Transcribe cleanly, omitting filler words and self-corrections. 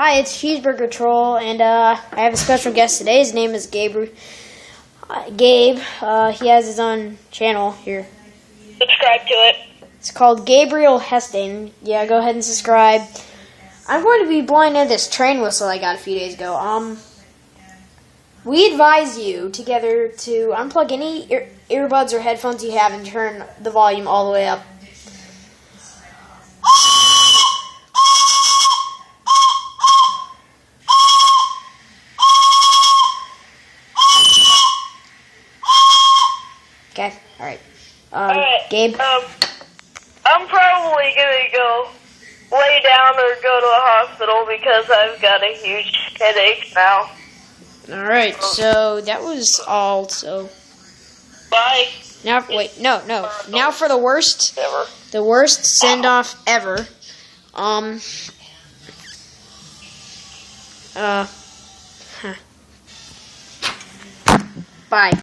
Hi, it's Cheeseburger Troll, and I have a special guest today. His name is Gabe. He has his own channel here. Subscribe to it. It's called Gabriel Hestain. Yeah, go ahead and subscribe. I'm going to be blowing in this train whistle I got a few days ago. We advise you together to unplug any earbuds or headphones you have and turn the volume all the way up. Okay, alright. Alright, Gabe? I'm probably gonna go lay down or go to the hospital because I've got a huge headache now. Alright, so that was all, so... Bye. Now, wait, no. Now for the worst... Ever. The worst send-off ever. Bye.